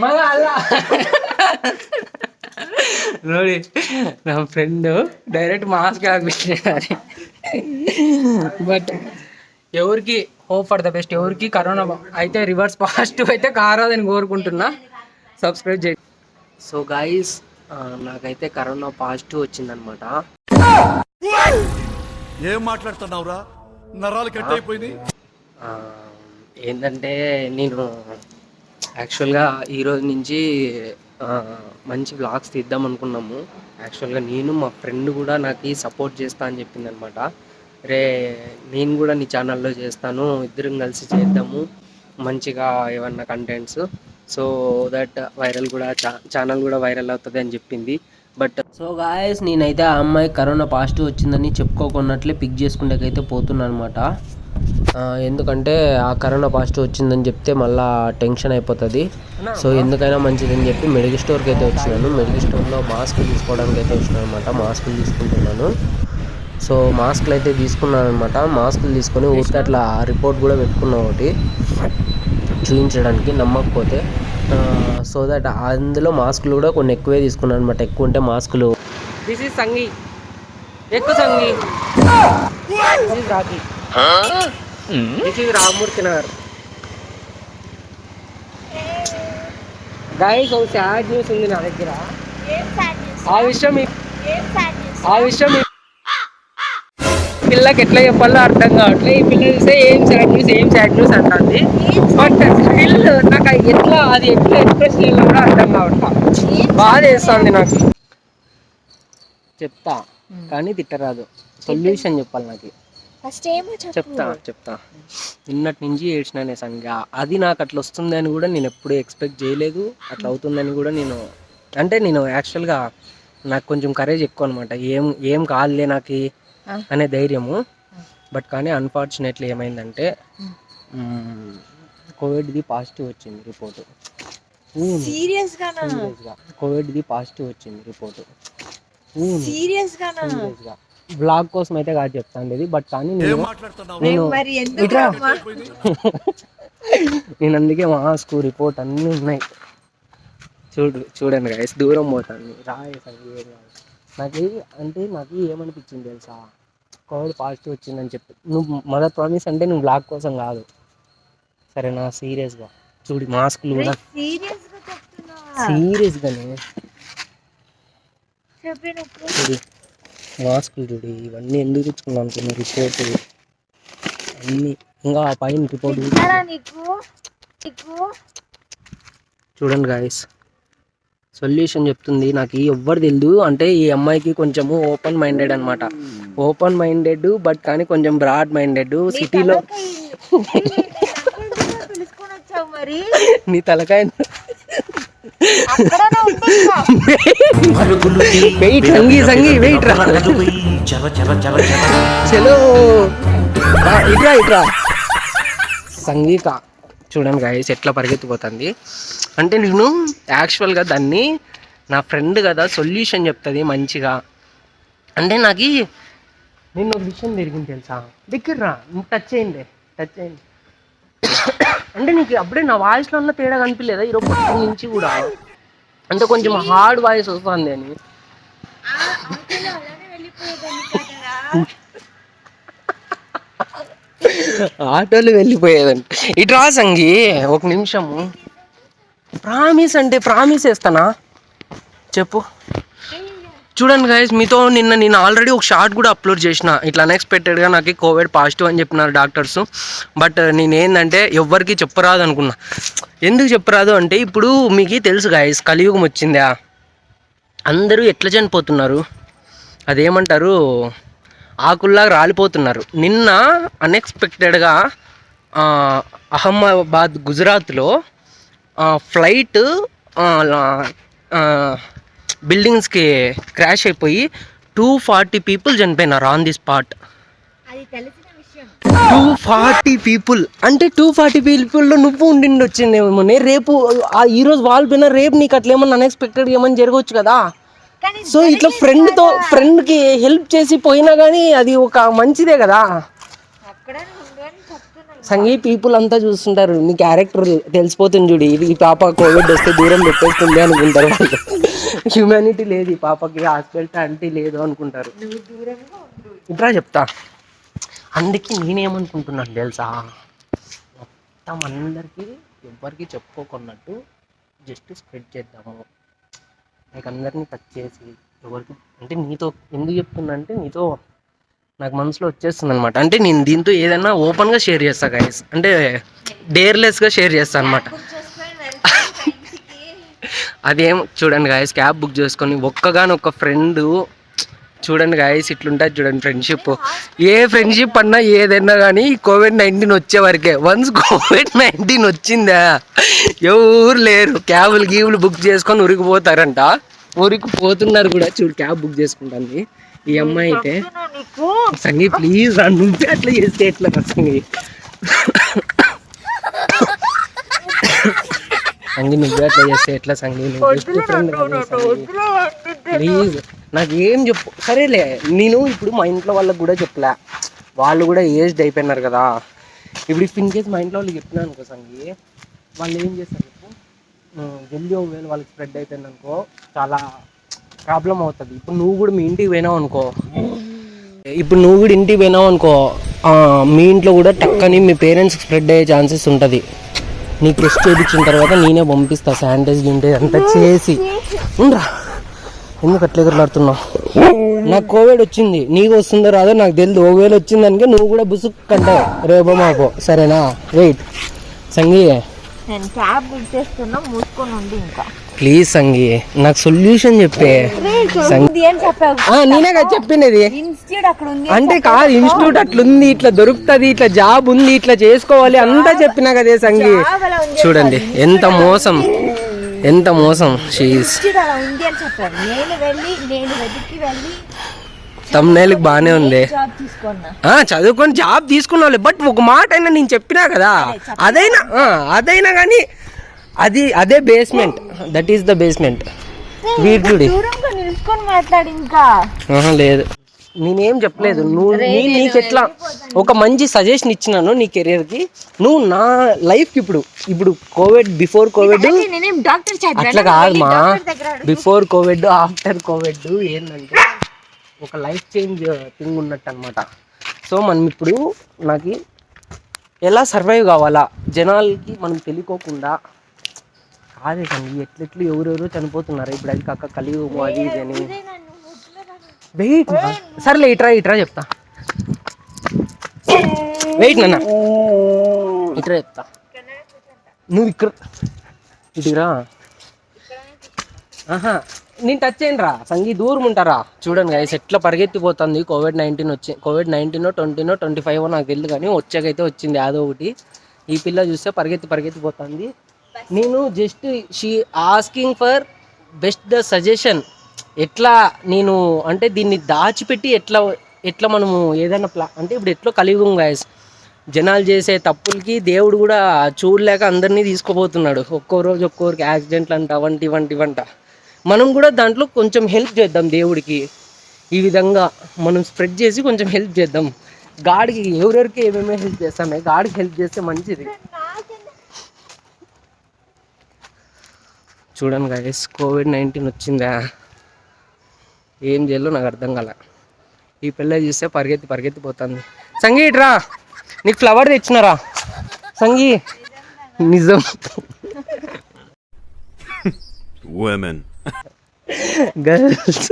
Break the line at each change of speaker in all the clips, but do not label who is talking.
మళ్ళా అలా ನೋಡಿ ನಮ್ಮ ఫ్రెండ్ డైరెక్ట్ మాస్క్ ఆగిపించారు. బట్ ఎవరికి హోప్ ఫర్ ద బెస్ట్, ఎవరికి కరోనా అయితే రివర్స్ పాజిటివ్ అయితే కారాదని కోరుకుంటున్నా. సబ్స్క్రైబ్ చేయండి. సో గైస్ నాకైతే కరోనా పాజిటివ్ వచ్చిందనమాట.
ఏం మాట్లాడుతున్నావురా, నరాలు కట్ అయిపోయింది.
ఏంటంటే నేను యాక్చువల్గా ఈరోజు నుంచి మంచి వ్లాగ్స్ తీద్దాం అనుకున్నాము. యాక్చువల్గా నేను మా ఫ్రెండ్ కూడా నాకు సపోర్ట్ చేస్తా అని చెప్పింది అనమాట. రే నేను కూడా నీ ఛానల్లో చేస్తాను, ఇద్దరం కలిసి చేద్దాము మంచిగా ఏమన్నా కంటెంట్స్, సో దట్ వైరల్ కూడా ఛానల్ కూడా వైరల్ అవుతుంది అని చెప్పింది. బట్ సో గాయస్ నేనైతే ఆ అమ్మాయి కరోనా పాజిటివ్ వచ్చిందని చెప్పుకోకున్నట్లే పిక్ చేసుకుంటేకైతే పోతున్నాను అనమాట. ఎందుకంటే ఆ కరోనా పాజిటివ్ వచ్చిందని చెప్తే మళ్ళీ టెన్షన్ అయిపోతుంది. సో ఎందుకైనా మంచిదని చెప్పి మెడికల్ స్టోర్కి అయితే వచ్చినాను. మెడికల్ స్టోర్లో మాస్కులు తీసుకోవడానికి అయితే వచ్చినాను అనమాట. మాస్కులు తీసుకుంటున్నాను. సో మాస్కులు అయితే తీసుకున్నాను అనమాట. మాస్కులు తీసుకొని ఊరికి అట్లా రిపోర్ట్ కూడా పెట్టుకున్నా ఒకటి చూపించడానికి నమ్మకపోతే. సో దట్ అందులో మాస్కులు కూడా కొన్ని ఎక్కువే తీసుకున్నాను అనమాట. ఎక్కువ ఉంటే మాస్కులు. దిస్ ఈజ్ సంగీ, ఎక్కువ Sangi, this is Rakhi, this is Rammurthy Nagar. Guys ఒక సాడ్ న్యూస్ ఉంది నా దగ్గర. ఆ విషయం పిల్లకి ఎట్లా చెప్పాలో అర్థం కావట్లేదు. ఈ పిల్ల చూస్తే ఏం సాడ్ న్యూస్ అంటుంది. బట్ స్టిల్ నాకు ఎట్లా ఎక్స్ప్రెస్ చేయాలో కూడా అర్థం కావట్లేదు. బాధ వేస్తుంది నాకు. చెప్తా కానీ తిట్టరాదు, సొల్యూషన్ చెప్పాలి నాకు. చెప్తా నిన్నటి నుంచి ఏడ్చినానే సంగా. అది నాకు అట్లా వస్తుంది అని కూడా నేను ఎప్పుడు ఎక్స్పెక్ట్ చేయలేదు. అట్లా అవుతుందని కూడా నేను యాక్చువల్గా నాకు కొంచెం కరేజ్ ఎక్కువ అనమాట. ఏం కాదులే నాకు అనే ధైర్యము. బట్ కానీ అన్ఫార్చునేట్లీ ఏమైందంటే కోవిడ్ది పాజిటివ్ వచ్చింది రిపోర్టు. సీరియస్గా కోవిడ్ది పాజిటివ్ వచ్చింది రిపోర్టు. సీరియస్గా బ్లాగ్ కోసం అయితే కాదు చెప్తాను. బట్ కానీ నేను అందుకే మాస్క్ రిపోర్ట్ అన్నీ ఉన్నాయి. చూడండి గైస్, దూరం పోతాను నాకు ఏమనిపించింది తెలుసా, కోవిడ్ పాజిటివ్ వచ్చిందని చెప్పి నువ్వు మదర్ ప్రామిస్ అంటే నువ్వు బ్లాగ్ కోసం కాదు సరేనా, సీరియస్గా చూడు. మాస్కులు కూడా సీరియస్గానే చూడు, మాస్కులు చూడు. ఇవన్నీ ఎందుకు తెచ్చుకున్నాను అనుకున్నా రిపోర్ట్ అన్నీ. ఇంకా పైన రిపోర్ట్ చూడండి గాయస్, సొల్యూషన్ చెప్తుంది. నాకు ఎవ్వరు తెలియదు అంటే ఈ అమ్మాయికి కొంచెము ఓపెన్ మైండెడ్ అనమాట. ఓపెన్ మైండెడ్ బట్ కానీ కొంచెం బ్రాడ్ మైండెడ్. సిటీలో నీ తలకాయ వెయిట్ సంగీ వెయిట్ రా, చలో ఇట్రా సంగీత. చూడండి గాయస్ ఎట్లా పరిగెత్తిపోతుంది అంటే, నేను యాక్చువల్గా దాన్ని నా ఫ్రెండ్ కదా సొల్యూషన్ చెప్తుంది మంచిగా అంటే. నాకు నిన్న ఒక విషయం జరిగింది తెలుసా, దగ్గర టచ్ చేయండి అంటే నీకు అప్పుడే నా వాయిస్లో ఉన్న తేడా కనిపించలేదా ఈరోజు పొద్దు నుంచి కూడా? అంటే కొంచెం హార్డ్ వాయిస్ వస్తుంది అని. ఆటోలు వెళ్ళిపోయేదండి. ఇటు రా సంగి ఒక నిమిషము. ప్రామిస్ అంటే ప్రామిస్ వేస్తానా చెప్పు. చూడండి గైస్, మీతో నేను ఆల్రెడీ ఒక షార్ట్ కూడా అప్లోడ్ చేసిన. ఇట్లా అన్ఎక్స్పెక్టెడ్గా నాకు కోవిడ్ పాజిటివ్ అని చెప్పినారు డాక్టర్స్. బట్ నేను ఏంటంటే ఎవ్వరికి చెప్పరాదు అనుకున్నా. ఎందుకు చెప్పరాదు అంటే, ఇప్పుడు మీకు తెలుసు గైస్ కలియుగం వచ్చిందా, అందరూ ఎట్లా చనిపోతున్నారు, అదేమంటారు ఆకుల్లాగా రాలిపోతున్నారు. నిన్న అన్ఎక్స్పెక్టెడ్గా అహ్మదాబాద్ గుజరాత్లో ఫ్లైట్ బిల్డింగ్స్కి క్రాష్ అయిపోయి 240 people చనిపోయినారు ఆన్ ది స్పాట్. 240 people అంటే 240 people నువ్వు ఉండిండొచ్చిందేమో. రేపు ఈరోజు వాళ్ళు పోయినా రేపు నీకు అట్లా ఏమన్నా అన్ఎక్స్పెక్టెడ్గా ఏమన్నా జరగవచ్చు కదా. సో ఇట్లా ఫ్రెండ్కి హెల్ప్ చేసి పోయినా కానీ అది ఒక మంచిదే కదా. సంగీ పీపుల్ అంతా చూస్తుంటారు, నీ క్యారెక్టర్ తెలిసిపోతుంది చూడు, ఇది ఈ పాప కోవిడ్ వస్తే దూరం పెట్టేస్తుంది అనుకుంటారు వాళ్ళు. హ్యూమానిటీ లేదు ఈ పాపకి, హాస్పిటాలిటీ లేదు అనుకుంటారు. ఇట్లా చెప్తా. అందుకే నేనేమనుకుంటున్నాను తెలుసా, మొత్తం అందరికీ ఎవ్వరికి చెప్పుకోకున్నట్టు జస్ట్ స్ప్రెడ్ చేద్దాము, నాకు అందరినీ టచ్ చేసి ఎవరికి అంటే నీతో ఎందుకు చెప్తున్నా అంటే నీతో నాకు మనసులో వచ్చేస్తుంది అనమాట. అంటే నేను దీంతో ఏదైనా ఓపెన్గా షేర్ చేస్తాను గైస్, అంటే డేర్లెస్గా షేర్ చేస్తాను అనమాట. అదేం చూడండి గాయస్, క్యాబ్ బుక్ చేసుకొని ఒక్కగానొక్క ఫ్రెండ్ చూడండి గాయస్, ఇట్లుంటుంది చూడండి ఫ్రెండ్షిప్. ఏ ఫ్రెండ్షిప్ అన్నా ఏదైనా కానీ COVID-19 వచ్చే వరకే. వన్స్ COVID-19 వచ్చిందా ఎవరు లేరు, క్యాబులు గీబులు బుక్ చేసుకొని ఉరికిపోతారంట, ఉరికిపోతున్నారు కూడా. చూడు క్యాబ్ బుక్ చేసుకుంటుంది ఈ అమ్మాయి అయితే. సంగీ ప్లీజ్ నువ్వే అట్లా చేస్తే ఎట్లా సంగీ, సంగీ నువ్వే అట్లా చేస్తే ఎట్లా సంగీ, నువ్వు ఫ్రెండ్ ప్లీజ్ నాకు ఏం చెప్పు. సరేలే, నేను ఇప్పుడు మా ఇంట్లో వాళ్ళకి కూడా చెప్పలే, వాళ్ళు కూడా ఏజ్డ్ అయిపోయినారు కదా. ఇప్పుడు ఇఫ్ ఇన్ కేస్ మా ఇంట్లో వాళ్ళకి చెప్పినా అనుకో సంగీ, వాళ్ళు ఏం చేస్తారు చెప్పు, జల్దీ ఒకవేళ వాళ్ళకి స్ప్రెడ్ అయిపోయింది అనుకో చాలా ప్రాబ్లం అవుతుంది. ఇప్పుడు నువ్వు కూడా మీ ఇంటికి పోయినావు అనుకో, మీ ఇంట్లో కూడా టక్కని మీ పేరెంట్స్కి స్ప్రెడ్ అయ్యే ఛాన్సెస్ ఉంటుంది. నీకు టెస్ట్ చేయించిన తర్వాత నేనే పంపిస్తా, శానిటైజ్ గింటేజ్ అంతా చేసి. ఉండరా, ఎందుకు అట్లా ఎదురులాడుతున్నావు? నాకు కోవిడ్ వచ్చింది, నీకు వస్తుందో రాదో నాకు తెలియదు. ఒకవేళ వచ్చిందనికే నువ్వు కూడా బుసుక్కంటావు రేపో మాపో, సరేనా? వెయిట్ సంగీ,
నేను క్యాబ్ బుక్ చేస్తున్నా, మూసుకొని ఉండి ఇంకా
ప్లీజ్ సంగీ నాకు సొల్యూషన్ చెప్పే. నేనే కదా చెప్పినది, అంటే కాదు ఇన్స్టిట్యూట్ అట్లుంది, ఇట్లా దొరుకుతుంది, ఇట్లా జాబ్ ఉంది, ఇట్లా చేసుకోవాలి అంతా చెప్పినా కదే సంగీ. చూడండి ఎంత మోసం, ఎంత మోసం. తమ్నేల్కి బాగానే ఉంది, చదువుకొని జాబ్ తీసుకున్నావు. బట్ ఒక మాట అయినా నేను చెప్పినా కదా, అదైనా కానీ అదే basement, that is the basement. వీటి లేదు, నేనేం చెప్పలేదు. నీకు ఎట్లా ఒక మంచి సజెషన్ ఇచ్చినాను నీ కెరియర్కి. నువ్వు నా లైఫ్కి ఇప్పుడు కోవిడ్, బిఫోర్ కోవిడ్ అట్లా కాదు మా, బిఫోర్ కోవిడ్ ఆఫ్టర్ కోవిడ్ ఏంటంటే ఒక లైఫ్ చేంజ్ థింగ్ ఉన్నట్టు అనమాట. సో మనం ఇప్పుడు నాకు ఎలా సర్వైవ్ కావాలా జనాలకి మనం తెలియకోకుండా కాదే కానీ ఎట్లెట్లు ఎవరెవరో చనిపోతున్నారు ఇప్పుడు, అది కాక కలియుగము అది ఇది అని. వెయిట్ సర్లే, ఇట్రా చెప్తా, వెయిట్ నాన్న, ఇట్రా చెప్తా. నువ్వు ఇటురా, నేను టచ్ చేయండి రా సంగీ, దూరం ఉంటారా. చూడండి గైస్ ఎట్లా పరిగెత్తిపోతుంది. COVID-19 వచ్చి, COVID-19 20 25 నాకు తెలియదు కానీ వచ్చాకైతే వచ్చింది యాదో ఒకటి. ఈ పిల్ల చూస్తే పరిగెత్తిపోతుంది. నేను just she asking for best the suggestion. ఎట్లా నేను అంటే దీన్ని దాచిపెట్టి ఎట్లా మనము ఏదైనా అంటే ఇప్పుడు ఎట్లా కలియుగం గాయస్, జనాలు చేసే తప్పులకి దేవుడు కూడా చూడలేక అందరినీ తీసుకుపోతున్నాడు. ఒక్కో రోజు ఒక్కొరికి యాక్సిడెంట్లు అంట, వంట. మనం కూడా దాంట్లో కొంచెం హెల్ప్ చేద్దాం దేవుడికి. ఈ విధంగా మనం స్ప్రెడ్ చేసి కొంచెం హెల్ప్ చేద్దాం. గాడికి ఎవరెవరికి ఏమేమి హెల్ప్ చేస్తామే, గాడికి హెల్ప్ చేస్తే మంచిది. చూడండి గైస్ COVID-19 వచ్చిందా, ఏం చేయాలో నాకు అర్థం కాల. ఈ పిల్ల చూస్తే పరిగెత్తిపోతుంది. సంగీ ఇట్రా, నీకు ఫ్లవర్ తెచ్చినారా సంగీ? నిజం గర్ల్స్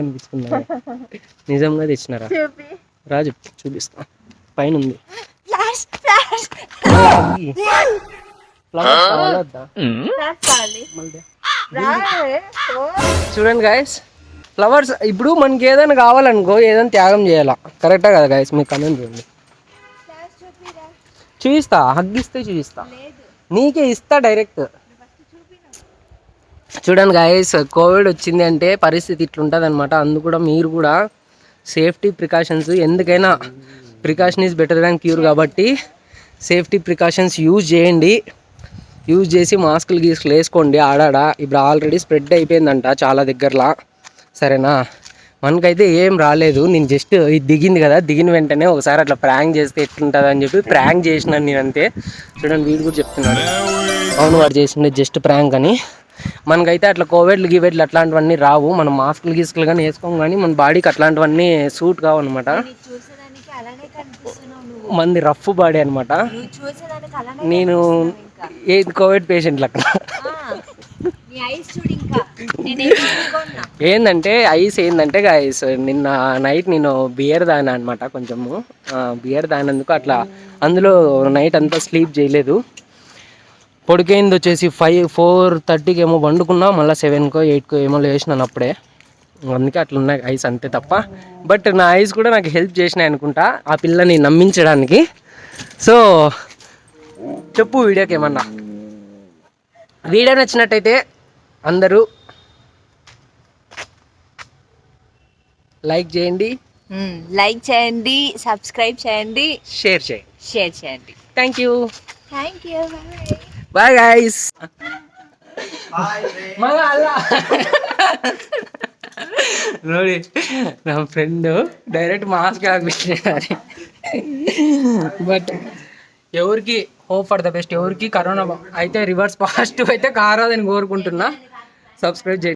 అనిపించుకున్నా, నిజంగా తెచ్చినారా? రాజు చూపిస్తా, పైన ఉంది. చూడండి గాయస్, ఫ్లవర్స్ ఇప్పుడు మనకి ఏదైనా కావాలనుకో, ఏదైనా త్యాగం చేయాలా, కరెక్టా కదా గాయస్? మీకు కమెంట్ చేయండి. చూపిస్తా, హగ్గిస్తే చూపిస్తా, నీకే ఇస్తా డైరెక్ట్. చూడండి గాయస్, కోవిడ్ వచ్చింది అంటే పరిస్థితి ఇట్లుంటుంది అనమాట. అందుకు కూడా మీరు కూడా సేఫ్టీ ప్రికాషన్స్, ఎందుకైనా precaution is better than cure కాబట్టి సేఫ్టీ ప్రికాషన్స్ యూజ్ చేయండి. యూజ్ చేసి మాస్కులు వేసుకోండి ఆడాడ. ఇప్పుడు ఆల్రెడీ స్ప్రెడ్ అయిపోయిందంట చాలా దగ్గరలా, సరేనా? మనకైతే ఏం రాలేదు. నేను జస్ట్ ఇది దిగింది కదా, దిగిన వెంటనే ఒకసారి అట్లా ప్రాంక్ చేస్తే ఎట్లుంటుంది అని చెప్పి ప్రాంక్ చేసినాను నేను అంతే. చూడండి వీడు కూడా చెప్తున్నాడు అవును వాడు చేసిండే జస్ట్ ప్రాంక్ అని. మనకైతే అట్లా కోవిడ్లు గివెడ్లు అట్లాంటివన్నీ రావు, మనం మాస్కులు గీసుకులు కానీ వేసుకోం, కానీ మన బాడీకి అట్లాంటివన్నీ సూట్ కావు అనమాట. మంది రఫ్ బాడీ అనమాట. నేను ఏది కోవిడ్ పేషెంట్లు అక్కడ. ఏంటంటే ఐస్ ఏంటంటే గైస్, నిన్న నైట్ నేను బియర్ తాగినా అనమాట. కొంచెము బియర్ తాగినందుకు అట్లా అందులో నైట్ అంతా స్లీప్ చేయలేదు. పొడికైంది వచ్చేసి 4:30కి ఏమో వండుకున్నా, మళ్ళీ 7కో 8కో ఏమో లేచినాను అప్పుడే. అందుకే అట్లా ఉన్నాయి ఐస్ అంతే తప్ప. బట్ నా ఐస్ కూడా నాకు హెల్ప్ చేసినాయి అనుకుంటా ఆ పిల్లని నమ్మించడానికి. సో చెప్పు వీడియోకి ఏమన్నా. వీడియో నచ్చినట్టయితే అందరూ లైక్ చేయండి,
సబ్స్క్రైబ్ చేయండి,
షేర్
చేయండి.
Thank you.
Bye.
Bye guys. ನೋಡಿ ನಮ್ಮ ಫ್ರೆಂಡು డైరెక్ట్ మాస్క్ ఆగిపించారు. బట్ ఎవరికి హోప్ ఫర్ ద బెస్ట్, ఎవరికి కరోనా అయితే రివర్స్ పాజిటివ్ అయితే కారాదని కోరుకుంటున్నా. సబ్స్క్రైబ్ చేయండి.